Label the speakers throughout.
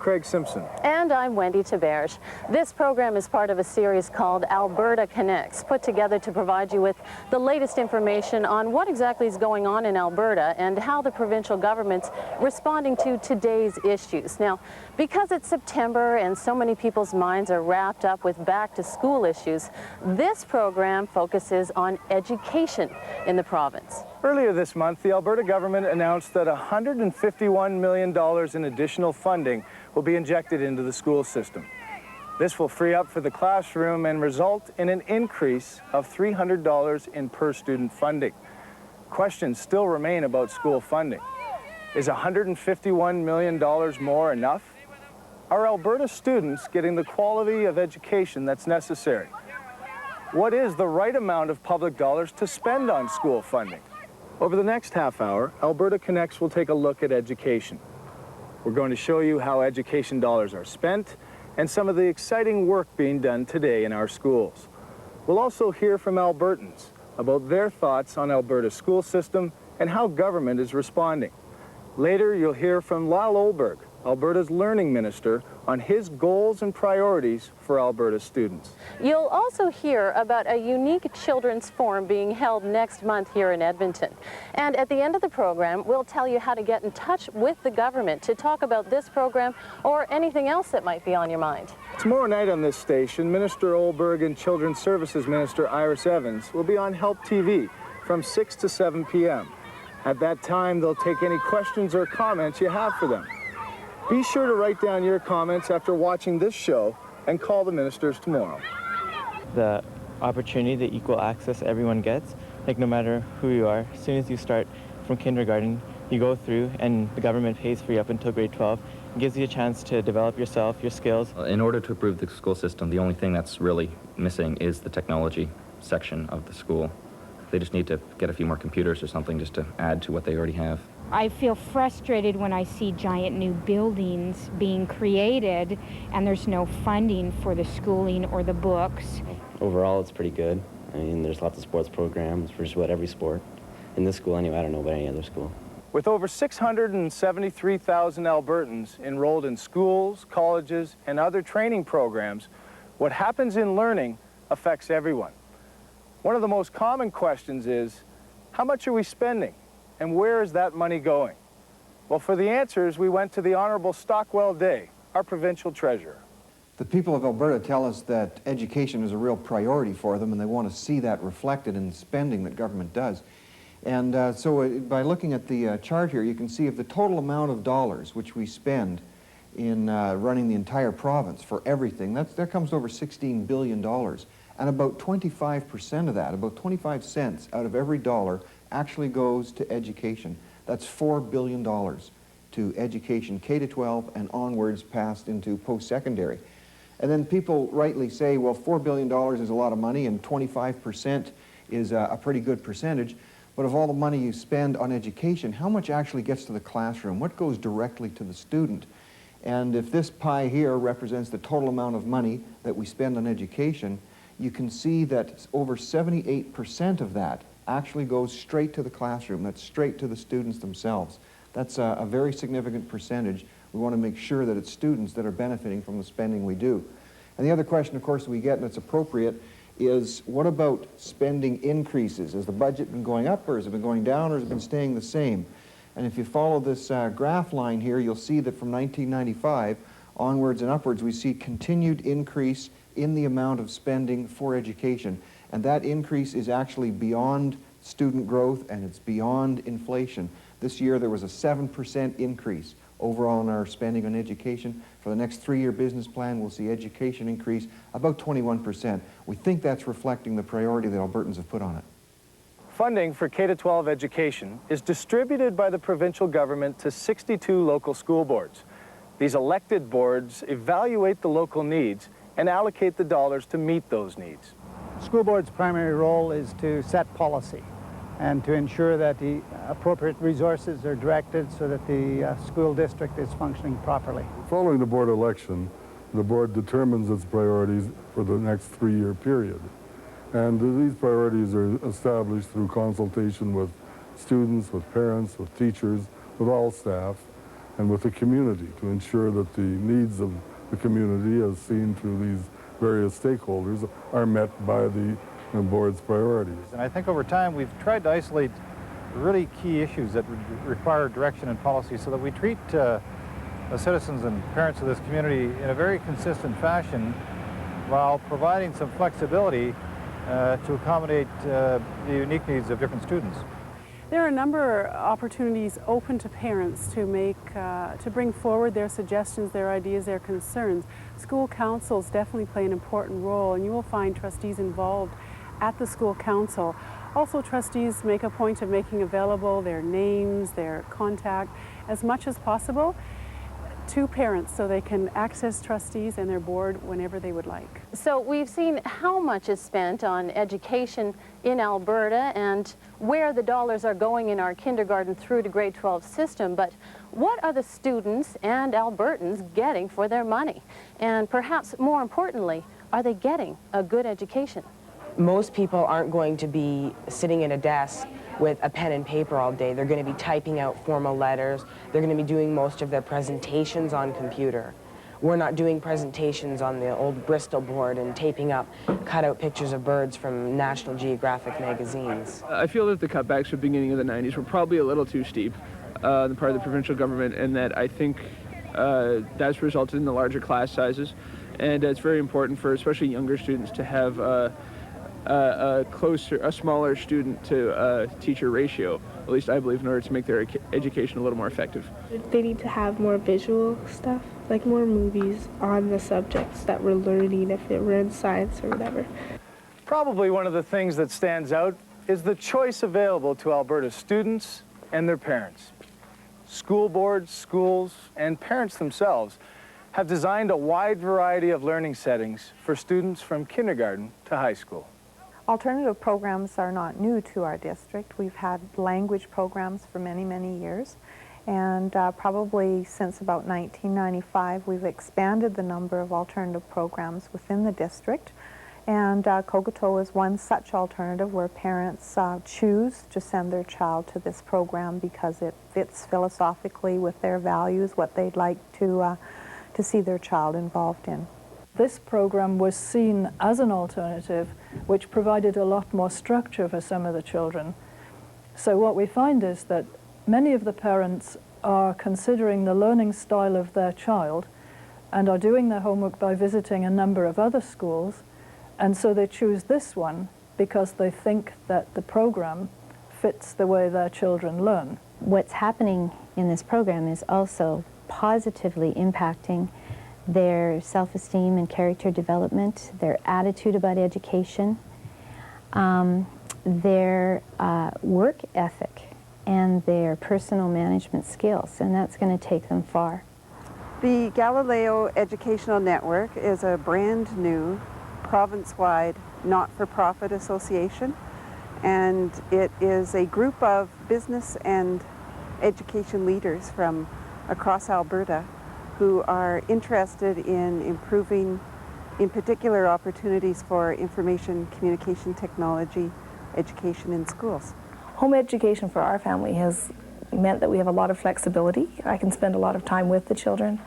Speaker 1: Craig Simpson.
Speaker 2: And I'm Wendy Taberge. This program is part of a series called Alberta Connects, put together to provide you with the latest information on what exactly is going on in Alberta and how the provincial government's responding to today's issues. Now, because it's September and so many people's minds are wrapped up with back-to-school issues, this program focuses on education in the province.
Speaker 1: Earlier this month, the Alberta government announced that $151 million in additional funding will be injected into the school system. This will free up for the classroom and result in an increase of $300 in per-student funding. Questions still remain about school funding. Is $151 million more enough? Are Alberta students getting the quality of education that's necessary? What is the right amount of public dollars to spend on school funding? Over the next half hour, Alberta Connects will take a look at education. We're going to show you how education dollars are spent and some of the exciting work being done today in our schools. We'll also hear from Albertans about their thoughts on Alberta's school system and how government is responding. Later, you'll hear from Lyle Olberg, Alberta's learning minister, on his goals and priorities for Alberta students.
Speaker 2: You'll also hear about a unique children's forum being held next month here in Edmonton. And at the end of the program, we'll tell you how to get in touch with the government to talk about this program or anything else that might be on your mind.
Speaker 1: Tomorrow night on this station, Minister Olberg and Children's Services Minister Iris Evans will be on Help TV from 6 to 7 p.m. At that time, they'll take any questions or comments you have for them. Be sure to write down your comments after watching this show and call the ministers tomorrow.
Speaker 3: The opportunity, the equal access everyone gets, like no matter who you are, as soon as you start from kindergarten, you go through and the government pays for you up until grade 12. It gives you a chance to develop yourself, your skills.
Speaker 4: In order to improve the school system, the only thing that's really missing is the technology section of the school. They just need to get a few more computers or something just to add to what they already have.
Speaker 5: I feel frustrated when I see giant new buildings being created and there's no funding for the schooling or the books.
Speaker 6: Overall, it's pretty good. I mean, there's lots of sports programs for just about every sport. In this school anyway, I don't know about any other school.
Speaker 1: With over 673,000 Albertans enrolled in schools, colleges, and other training programs, what happens in learning affects everyone. One of the most common questions is, how much are we spending? And where is that money going? Well, for the answers, we went to the Honourable Stockwell Day, our provincial treasurer.
Speaker 7: The people of Alberta tell us that education is a real priority for them and they want to see that reflected in the spending that government does. And so by looking at the chart here, you can see of the total amount of dollars which we spend in running the entire province for everything, that comes to over $16 billion. And about 25% of that, about 25 cents out of every dollar, actually goes to education. That's $4 billion to education, K-12 and onwards, passed into post-secondary. And then people rightly say, well, $4 billion is a lot of money and 25% is a pretty good percentage. But of all the money you spend on education, how much actually gets to the classroom? What goes directly to the student? And if this pie here represents the total amount of money that we spend on education, you can see that over 78% of that actually goes straight to the classroom. That's straight to the students themselves. That's a very significant percentage. We want to make sure that it's students that are benefiting from the spending we do. And the other question, of course, that we get, and it's appropriate, is what about spending increases? Has the budget been going up, or has it been going down, or has it been staying the same? And if you follow this graph line here, you'll see that from 1995 onwards and upwards, we see continued increase in the amount of spending for education. And that increase is actually beyond student growth and it's beyond inflation. This year there was a 7% increase overall in our spending on education. For the next 3-year business plan, we'll see education increase about 21%. We think that's reflecting the priority that Albertans have put on it.
Speaker 1: Funding for K-12 education is distributed by the provincial government to 62 local school boards. These elected boards evaluate the local needs and allocate the dollars to meet those needs.
Speaker 8: School board's primary role is to set policy and to ensure that the appropriate resources are directed so that the school district is functioning properly.
Speaker 9: Following the board election, the board determines its priorities for the next 3-year period. And these priorities are established through consultation with students, with parents, with teachers, with all staff. and with the community to ensure that the needs of the community, as seen through these various stakeholders, are met by the board's priorities.
Speaker 10: And I think over time we've tried to isolate really key issues that require direction and policy so that we treat the citizens and parents of this community in a very consistent fashion while providing some flexibility to accommodate the unique needs of different students.
Speaker 11: There are a number of opportunities open to parents to to bring forward their suggestions, their ideas, their concerns. School councils definitely play an important role, and you will find trustees involved at the school council. Also, trustees make a point of making available their names, their contact, as much as possible to parents so they can access trustees and their board whenever they would like.
Speaker 2: So we've seen how much is spent on education in Alberta and where the dollars are going in our kindergarten through to grade 12 system, but what are the students and Albertans getting for their money? And perhaps more importantly, are they getting a good education?
Speaker 12: Most people aren't going to be sitting at a desk with a pen and paper all day. They're going to be typing out formal letters. They're going to be doing most of their presentations on computer. We're not doing presentations on the old Bristol board and taping up cutout pictures of birds from National Geographic magazines.
Speaker 13: I feel that the cutbacks from the beginning of the 90s were probably a little too steep on the part of the provincial government, and that I think that's resulted in the larger class sizes. And it's very important for especially younger students to have a smaller student to teacher ratio, at least I believe, in order to make their education a little more effective.
Speaker 14: They need to have more visual stuff, like more movies on the subjects that we're learning, if it were in science or whatever.
Speaker 1: Probably one of the things that stands out is the choice available to Alberta students and their parents. School boards, schools, and parents themselves have designed a wide variety of learning settings for students from kindergarten to high school.
Speaker 15: Alternative programs are not new to our district. We've had language programs for many, many years. And probably since about 1995, we've expanded the number of alternative programs within the district. And Kokoto is one such alternative where parents choose to send their child to this program because it fits philosophically with their values, what they'd like to see their child involved in.
Speaker 16: This program was seen as an alternative which provided a lot more structure for some of the children. So what we find is that many of the parents are considering the learning style of their child and are doing their homework by visiting a number of other schools, and so they choose this one because they think that the program fits the way their children learn.
Speaker 17: What's happening in this program is also positively impacting their self-esteem and character development, their attitude about education, their work ethic, and their personal management skills, and that's going to take them far.
Speaker 15: The Galileo Educational Network is a brand new, province-wide, not-for-profit association, and it is a group of business and education leaders from across Alberta who are interested in improving, in particular, opportunities for information communication technology education in schools.
Speaker 18: Home education for our family has meant that we have a lot of flexibility. I can spend a lot of time with the children.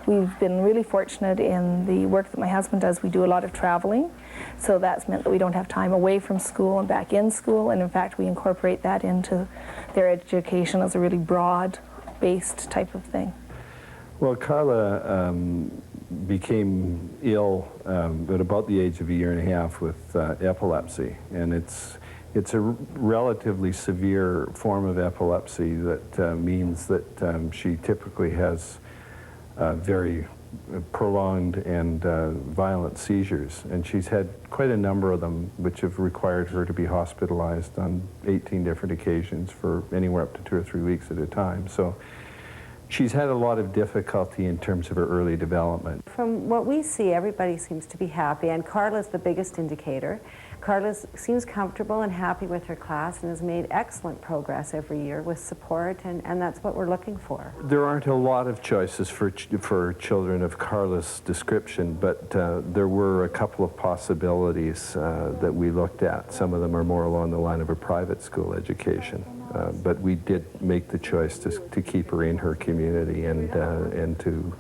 Speaker 18: We've been really fortunate in the work that my husband does. We do a lot of traveling, so that's meant that we don't have time away from school and back in school, and in fact we incorporate that into their education as a really broad-based type of thing.
Speaker 19: Well, Carla became ill at about the age of a year and a half with epilepsy, and it's a relatively severe form of epilepsy that means that she typically has very prolonged and violent seizures, and she's had quite a number of them which have required her to be hospitalized on 18 different occasions for anywhere up to 2 or 3 weeks at a time. So she's had a lot of difficulty in terms of her early development.
Speaker 20: From what we see, everybody seems to be happy, and Carla's the biggest indicator. Carla seems comfortable and happy with her class and has made excellent progress every year with support, and that's what we're looking for.
Speaker 19: There aren't a lot of choices for children of Carla's description, but there were a couple of possibilities that we looked at. Some of them are more along the line of a private school education. but we did make the choice to keep her in her community and to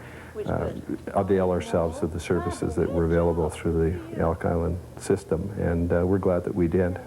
Speaker 19: avail ourselves of the services that were available through the Elk Island system, and we're glad that we did.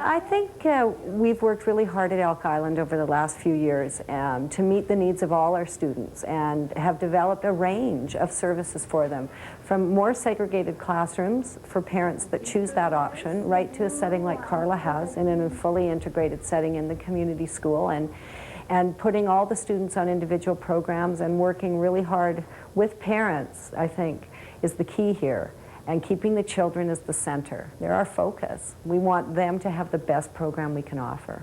Speaker 20: I think we've worked really hard at Elk Island over the last few years to meet the needs of all our students and have developed a range of services for them, from more segregated classrooms for parents that choose that option, right to a setting like Carla has in a fully integrated setting in the community school, and putting all the students on individual programs and working really hard with parents, I think, is the key here. And keeping the children as the center. They're our focus. We want them to have the best program we can offer.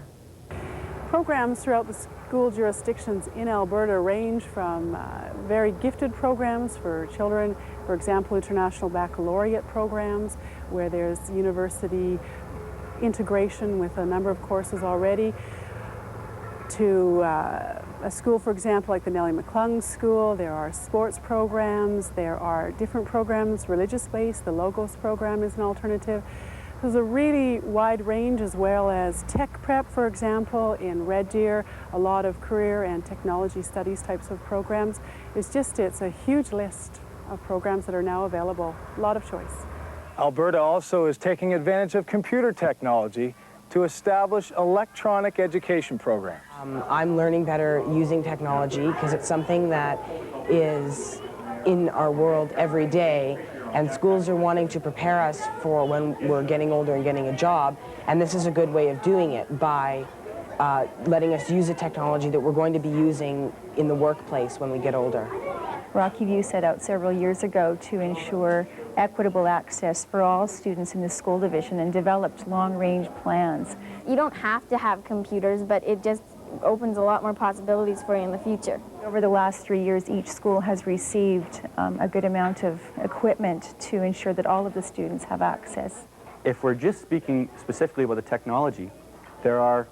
Speaker 11: Programs throughout the school jurisdictions in Alberta range from very gifted programs for children, for example, international baccalaureate programs, where there's university integration with a number of courses already, to a school, for example, like the Nellie McClung School. There are sports programs, there are different programs, religious-based. The Logos program is an alternative. There's a really wide range, as well as tech prep, for example, in Red Deer, a lot of career and technology studies types of programs. It's a huge list of programs that are now available, a lot of choice.
Speaker 1: Alberta also is taking advantage of computer technology to establish electronic education programs.
Speaker 12: I'm learning better using technology because it's something that is in our world every day, and schools are wanting to prepare us for when we're getting older and getting a job, and this is a good way of doing it by letting us use the technology that we're going to be using in the workplace when we get older.
Speaker 17: Rocky View set out several years ago to ensure equitable access for all students in the school division and developed long-range plans.
Speaker 21: You don't have to have computers, but it just opens a lot more possibilities for you in the future.
Speaker 17: Over the last 3 years, each school has received a good amount of equipment to ensure that all of the students have access.
Speaker 22: If we're just speaking specifically about the technology, there are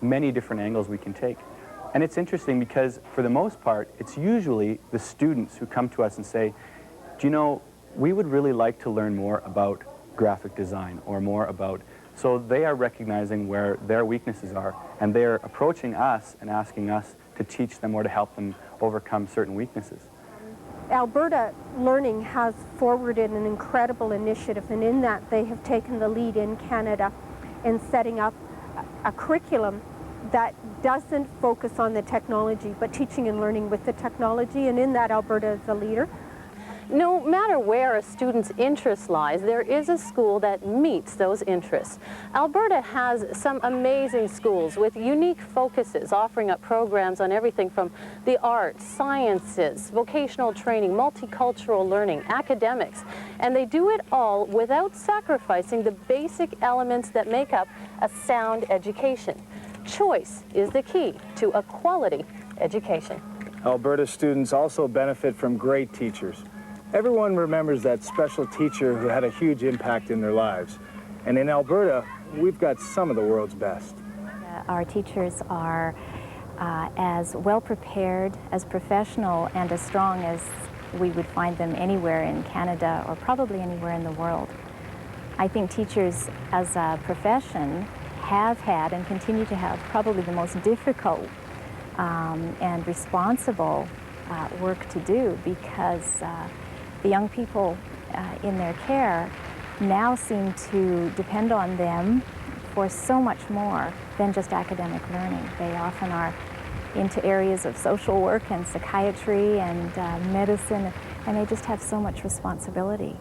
Speaker 22: many different angles we can take. And it's interesting because, for the most part, it's usually the students who come to us and say, do you know, we would really like to learn more about graphic design or more about, so they are recognizing where their weaknesses are, and they're approaching us and asking us to teach them or to help them overcome certain weaknesses.
Speaker 23: Alberta Learning has forwarded an incredible initiative, and in that they have taken the lead in Canada in setting up a curriculum that doesn't focus on the technology, but teaching and learning with the technology, and in that Alberta is a leader.
Speaker 2: No matter where a student's interest lies, there is a school that meets those interests. Alberta has some amazing schools with unique focuses, offering up programs on everything from the arts, sciences, vocational training, multicultural learning, academics, and they do it all without sacrificing the basic elements that make up a sound education. Choice is the key to a quality education.
Speaker 1: Alberta students also benefit from great teachers. Everyone remembers that special teacher who had a huge impact in their lives. And in Alberta, we've got some of the world's best.
Speaker 17: Our teachers are as well prepared, as professional, and as strong as we would find them anywhere in Canada or probably anywhere in the world. I think teachers as a profession have had and continue to have probably the most difficult and responsible work to do, because the young people in their care now seem to depend on them for so much more than just academic learning. They often are into areas of social work and psychiatry and medicine, and they just have so much responsibility.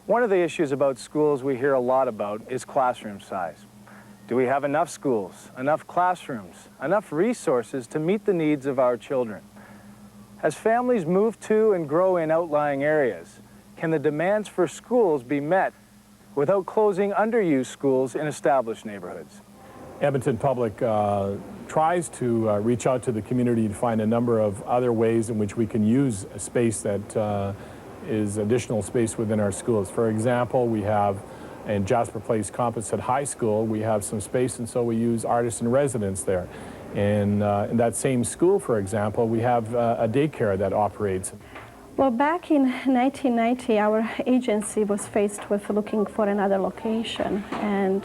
Speaker 1: One of the issues about schools we hear a lot about is classroom size. Do we have enough schools, enough classrooms, enough resources to meet the needs of our children? As families move to and grow in outlying areas, can the demands for schools be met without closing underused schools in established neighborhoods?
Speaker 24: Edmonton Public tries to reach out to the community to find a number of other ways in which we can use a space that is additional space within our schools. For example, we have in Jasper Place Composite High School, we have some space, and so we use artists in residence there. In that same school, for example, we have a daycare that operates.
Speaker 3: Well, back in 1990, our agency was faced with looking for another location, and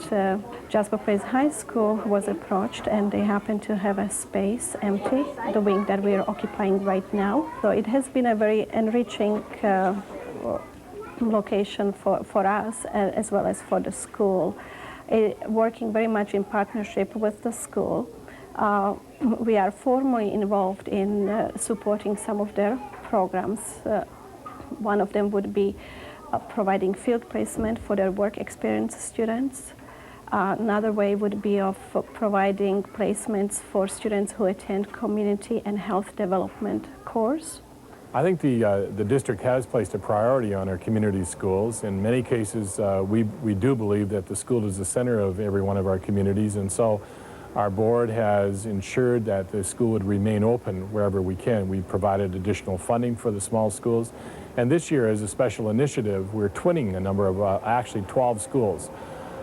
Speaker 3: Jasper Place High School was approached, and they happened to have a space empty, the wing that we are occupying right now. So it has been a very enriching location for us, as well as for the school. Working very much in partnership with the school. We are formally involved in supporting some of their programs. One of them would be providing field placement for their work experience students. Another way would be of providing placements for students who attend community and health development course.
Speaker 24: I think the district has placed a priority on our community schools. In many cases, we do believe that the school is the center of every one of our communities, and so our board has ensured that the school would remain open wherever we can. We provided additional funding for the small schools, and this year, as a special initiative, we're twinning a number of, actually 12 schools.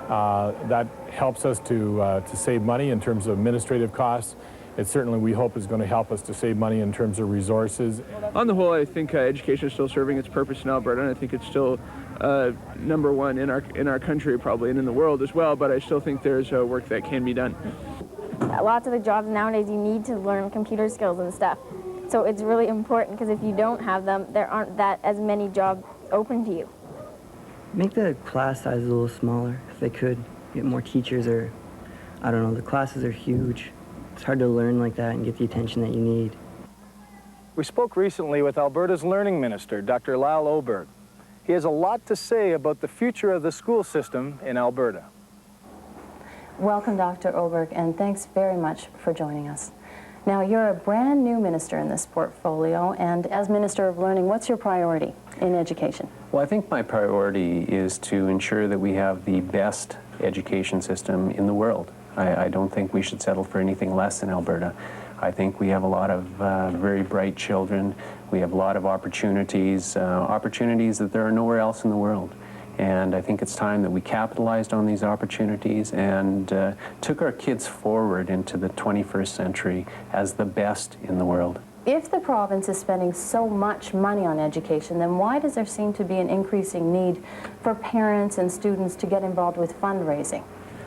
Speaker 24: That helps us to save money in terms of administrative costs. It certainly, we hope, is going to help us to save money in terms of resources.
Speaker 13: On the whole, I think education is still serving its purpose in Alberta, and I think it's still number one in our country, probably, and in the world as well, but I still think there's work that can be done.
Speaker 21: Lots of the jobs nowadays, you need to learn computer skills and stuff. So it's really important, because if you don't have them, there aren't as many jobs open to you.
Speaker 4: Make the class size a little smaller, if they could. Get more teachers, or, I don't know, the classes are huge. It's hard to learn like that and get the attention that you need.
Speaker 1: We spoke recently with Alberta's Learning Minister, Dr. Lyle Oberg. He has a lot to say about the future of the school system in Alberta.
Speaker 2: Welcome, Dr. Oberg, and thanks very much for joining us. Now, you're a brand new minister in this portfolio, and as Minister of Learning, what's your priority in education?
Speaker 5: Well, I think my priority is to ensure that we have the best education system in the world. I don't think we should settle for anything less in Alberta. I think we have a lot of very bright children. We have a lot of opportunities, opportunities that there are nowhere else in the world. And I think it's time that we capitalized on these opportunities and took our kids forward into the 21st century as the best in the world.
Speaker 2: If the province is spending so much money on education, then why does there seem to be an increasing need for parents and students to get involved with fundraising?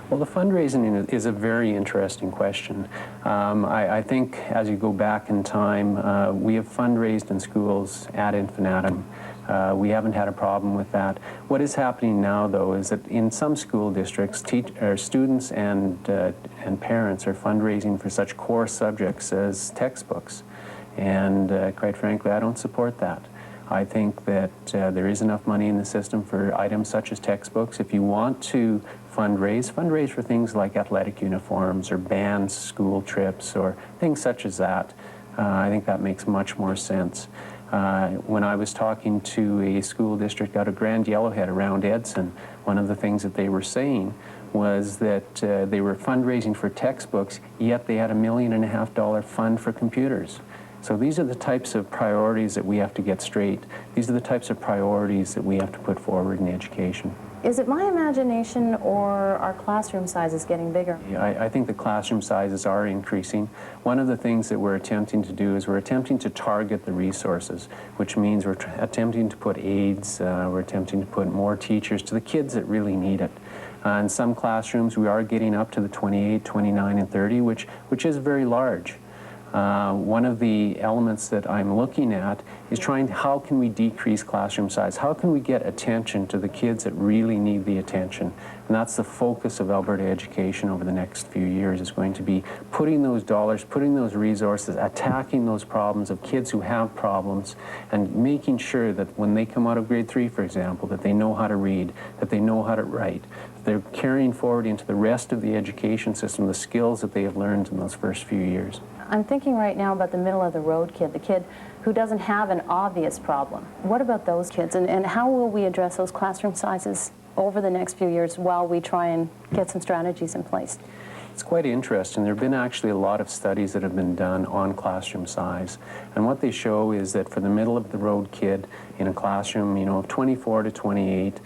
Speaker 5: Well, the fundraising is a very interesting question. I think as you go back in time, we have fundraised in schools ad infinitum. We haven't had a problem with that. What is happening now, though, is that in some school districts, students and parents are fundraising for such core subjects as textbooks. And quite frankly, I don't support that. I think that there is enough money in the system for items such as textbooks. If you want to fundraise for things like athletic uniforms or band school trips or things such as that. I think that makes much more sense. When I was talking to a school district out of Grand Yellowhead around Edson, one of the things that they were saying was that they were fundraising for textbooks, yet they had $1.5 million fund for computers. So these are the types of priorities that we have to get straight. These are the types of priorities that we have to put forward in education.
Speaker 2: Is it my imagination, or are classroom sizes getting bigger?
Speaker 5: I think the classroom sizes are increasing. One of the things that we're attempting to do is we're attempting to target the resources, which means we're attempting to put aides, we're attempting to put more teachers to the kids that really need it. In some classrooms, we are getting up to the 28, 29, and 30, which is very large. One of the elements that I'm looking at is how can we decrease classroom size? How can we get attention to the kids that really need the attention? And that's the focus of Alberta education over the next few years, is going to be putting those dollars, putting those resources, attacking those problems of kids who have problems, and making sure that when they come out of grade 3, for example, that they know how to read, that they know how to write. They're carrying forward into the rest of the education system the skills that they have learned in those first few years.
Speaker 2: I'm thinking right now about the middle-of-the-road kid, the kid who doesn't have an obvious problem. What about those kids, and how will we address those classroom sizes over the next few years while we try and get some strategies in place?
Speaker 5: It's quite interesting. There have been actually a lot of studies that have been done on classroom size, and what they show is that for the middle-of-the-road kid in a classroom, of 24 to 28,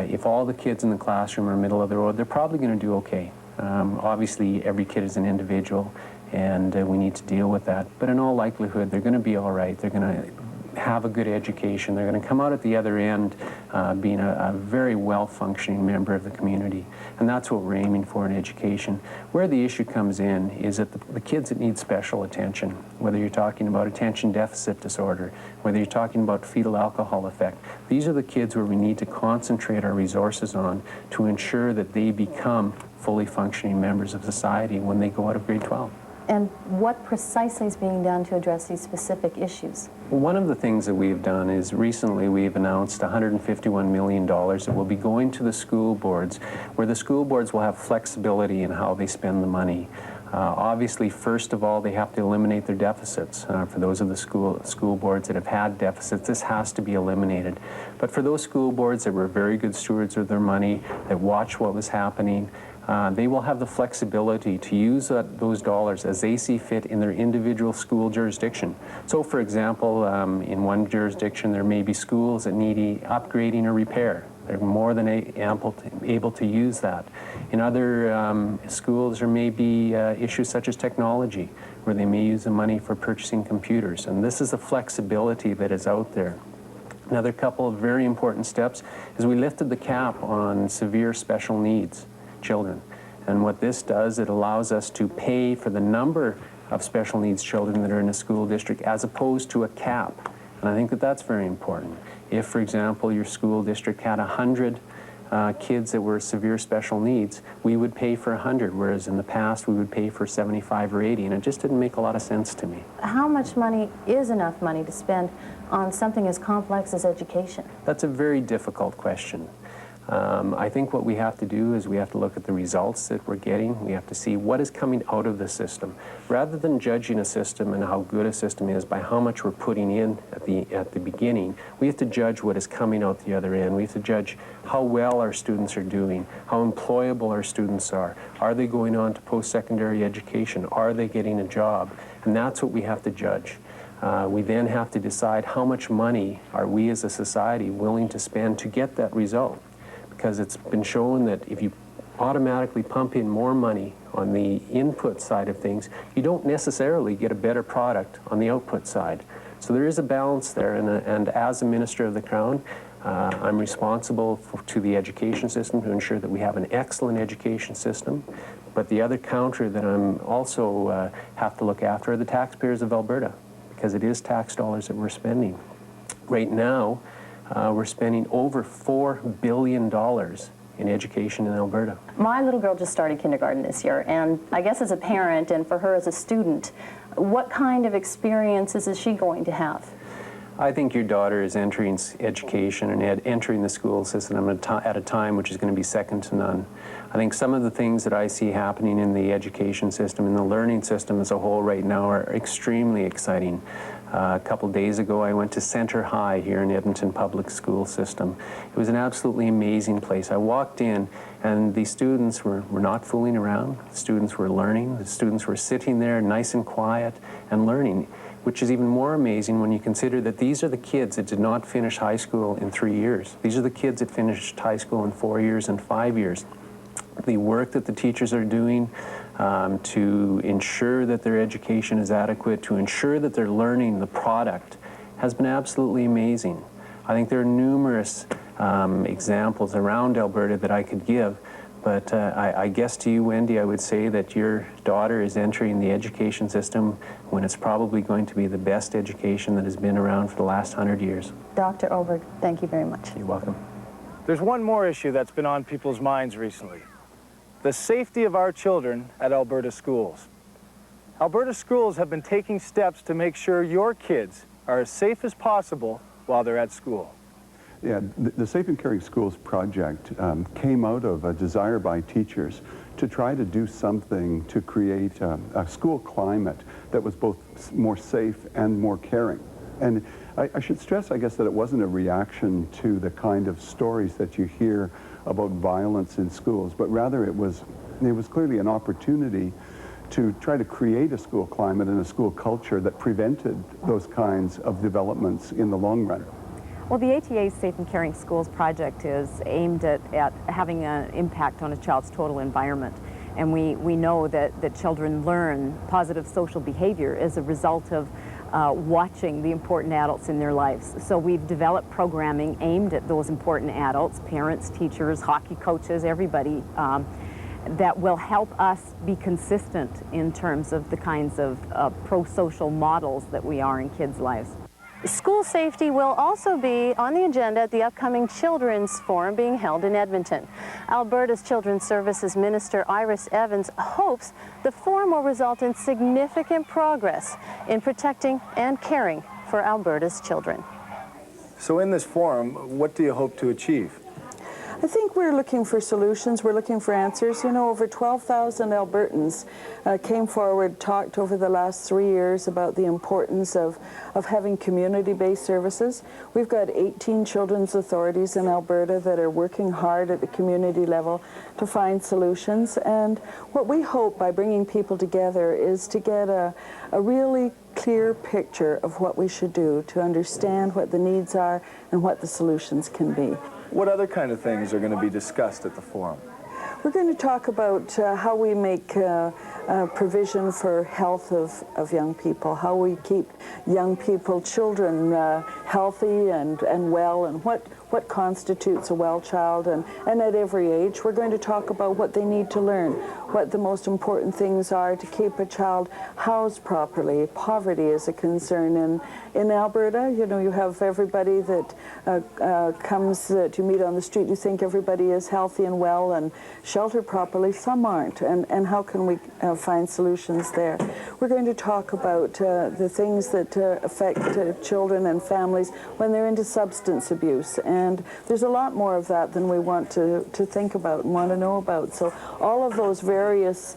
Speaker 5: if all the kids in the classroom are middle of the road, they're probably going to do okay. Obviously, every kid is an individual, and we need to deal with that. But in all likelihood, they're going to be all right. They're going to have a good education. They're going to come out at the other end being a very well-functioning member of the community. And that's what we're aiming for in education. Where the issue comes in is that the kids that need special attention, whether you're talking about attention deficit disorder, whether you're talking about fetal alcohol effect, these are the kids where we need to concentrate our resources on to ensure that they become fully functioning members of society when they go out of grade 12.
Speaker 2: And what precisely is being done to address these specific issues?
Speaker 5: Well, one of the things that we've done is recently we've announced $151 million that will be going to the school boards, where the school boards will have flexibility in how they spend the money. Obviously, first of all, they have to eliminate their deficits. For those of the school boards that have had deficits, this has to be eliminated. But for those school boards that were very good stewards of their money, that watched what was happening, they will have the flexibility to use those dollars as they see fit in their individual school jurisdiction. So, for example, in one jurisdiction there may be schools that need upgrading or repair. They're more than able to use that. In other schools there may be issues such as technology, where they may use the money for purchasing computers. And this is the flexibility that is out there. Another couple of very important steps is we lifted the cap on severe special needs children. And what this does, it allows us to pay for the number of special needs children that are in a school district as opposed to a cap. And I think that that's very important. If, for example, your school district had 100 kids that were severe special needs, we would pay for 100, whereas in the past we would pay for 75 or 80, and it just didn't make a lot of sense to me.
Speaker 2: How much money is enough money to spend on something as complex as education?
Speaker 5: That's a very difficult question. I think what we have to do is we have to look at the results that we're getting. We have to see what is coming out of the system. Rather than judging a system and how good a system is by how much we're putting in at the beginning, we have to judge what is coming out the other end. We have to judge how well our students are doing, how employable our students are. Are they going on to post-secondary education? Are they getting a job? And that's what we have to judge. We then have to decide how much money are we as a society willing to spend to get that result. Because it's been shown that if you automatically pump in more money on the input side of things, you don't necessarily get a better product on the output side. So there is a balance there, and as a Minister of the Crown, I'm responsible to the education system to ensure that we have an excellent education system. But the other counter that I'm also have to look after are the taxpayers of Alberta, because it is tax dollars that we're spending. Right now, we're spending over $4 billion in education in Alberta.
Speaker 2: My little girl just started kindergarten this year, and I guess as a parent and for her as a student, what kind of experiences is she going to have?
Speaker 5: I think your daughter is entering education and entering the school system at a time which is going to be second to none. I think some of the things that I see happening in the education system and the learning system as a whole right now are extremely exciting. A couple days ago I went to Center High here in Edmonton Public School System. It was an absolutely amazing place. I walked in and the students were not fooling around. The students were learning. The students were sitting there nice and quiet and learning, which is even more amazing when you consider that these are the kids that did not finish high school in 3 years. These are the kids that finished high school in 4 years and 5 years. The work that the teachers are doing to ensure that their education is adequate, to ensure that they're learning the product, has been absolutely amazing. I think there are numerous examples around Alberta that I could give, but I guess to you, Wendy, I would say that your daughter is entering the education system when it's probably going to be the best education that has been around for the last 100 years.
Speaker 2: Dr. Oberg, thank you very much.
Speaker 5: You're welcome.
Speaker 1: There's one more issue that's been on people's minds recently: the safety of our children at Alberta schools. Alberta schools have been taking steps to make sure your kids are as safe as possible while they're at school.
Speaker 6: Yeah, the Safe and Caring Schools project came out of a desire by teachers to try to do something to create a school climate that was both more safe and more caring. And I should stress, I guess, that it wasn't a reaction to the kind of stories that you hear about violence in schools, but rather it was clearly an opportunity to try to create a school climate and a school culture that prevented those kinds of developments in the long run.
Speaker 7: Well, the ATA's Safe and Caring Schools project is aimed at having an impact on a child's total environment. And we know that children learn positive social behavior as a result of watching the important adults in their lives. So we've developed programming aimed at those important adults, parents, teachers, hockey coaches, everybody, that will help us be consistent in terms of the kinds of pro-social models that we are in kids' lives.
Speaker 2: School safety will also be on the agenda at the upcoming Children's Forum being held in Edmonton. Alberta's Children's Services Minister Iris Evans hopes the forum will result in significant progress in protecting and caring for Alberta's children.
Speaker 1: So in this forum, what do you hope to achieve?
Speaker 8: I think we're looking for solutions, we're looking for answers. You know, over 12,000 Albertans came forward, talked over the last 3 years about the importance of having community-based services. We've got 18 children's authorities in Alberta that are working hard at the community level to find solutions. And what we hope by bringing people together is to get a really clear picture of what we should do to understand what the needs are and what the solutions can be.
Speaker 1: What other kind of things are going to be discussed at the forum?
Speaker 8: We're going to talk about how we make provision for health of young people, how we keep young people, children, healthy and well, and what constitutes a well child, and at every age. We're going to talk about what they need to learn, what the most important things are to keep a child housed properly. Poverty is a concern in Alberta. You know, you have everybody that comes to meet on the street. You think everybody is healthy and well and sheltered properly. Some aren't, and how can we find solutions there? We're going to talk about the things that affect children and families when they're into substance abuse, and there's a lot more of that than we want to think about and want to know about. So all of those various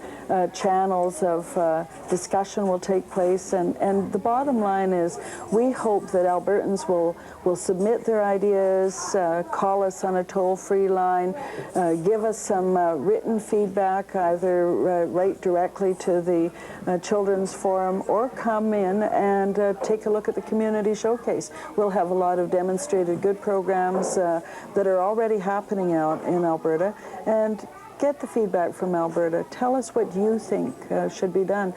Speaker 8: channels of discussion will take place, and the bottom line is we hope that Albertans will submit their ideas, call us on a toll-free line, give us some written feedback, either write directly to the Children's Forum or come in and take a look at the Community Showcase. We'll have a lot of demonstrated good programs that are already happening out in Alberta, and get the feedback from Alberta. Tell us what you think should be done.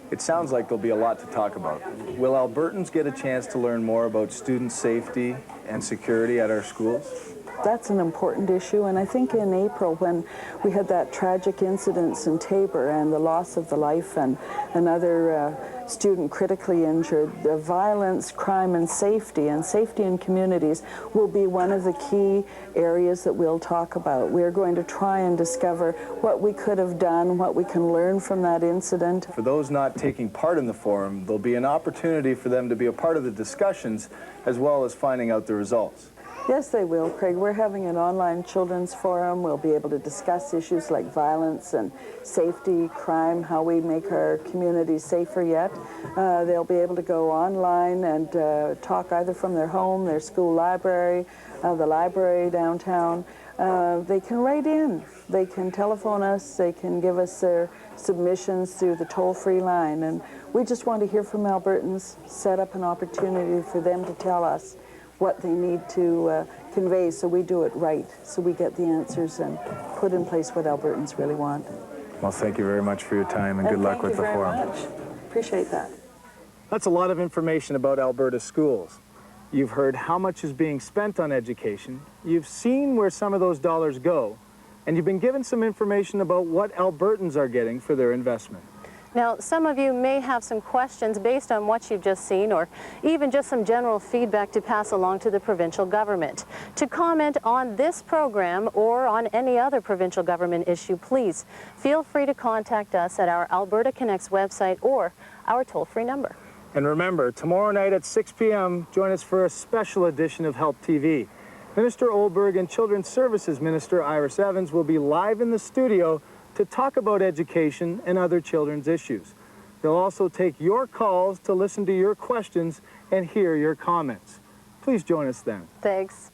Speaker 1: It sounds like there'll be a lot to talk about. Will Albertans get a chance to learn more about student safety and security at our schools?
Speaker 8: That's an important issue, and I think in April when we had that tragic incident in Tabor and the loss of the life and another student critically injured, the violence, crime, and safety in communities will be one of the key areas that we'll talk about. We're going to try and discover what we could have done, what we can learn from that incident.
Speaker 1: For those not taking part in the forum, there'll be an opportunity for them to be a part of the discussions as well as finding out the results.
Speaker 8: Yes, they will, Craig. We're having an online children's forum. We'll be able to discuss issues like violence and safety, crime, how we make our communities safer yet. They'll be able to go online and talk either from their home, their school library, the library downtown. They can write in. They can telephone us. They can give us their submissions through the toll-free line. And we just want to hear from Albertans, set up an opportunity for them to tell us what they need to convey so we do it right, so we get the answers and put in place what Albertans really want.
Speaker 1: Well, thank you very much for your time and good luck with the forum.
Speaker 8: Thank you very much. Appreciate that.
Speaker 1: That's a lot of information about Alberta schools. You've heard how much is being spent on education, you've seen where some of those dollars go, and you've been given some information about what Albertans are getting for their investment.
Speaker 2: Now, some of you may have some questions based on what you've just seen, or even just some general feedback to pass along to the provincial government. To comment on this program or on any other provincial government issue, please feel free to contact us at our Alberta Connects website or our toll-free number.
Speaker 1: And remember, tomorrow night at 6 p.m., join us for a special edition of Help TV. Minister Olberg and Children's Services Minister Iris Evans will be live in the studio to talk about education and other children's issues. They'll also take your calls to listen to your questions and hear your comments. Please join us then.
Speaker 2: Thanks.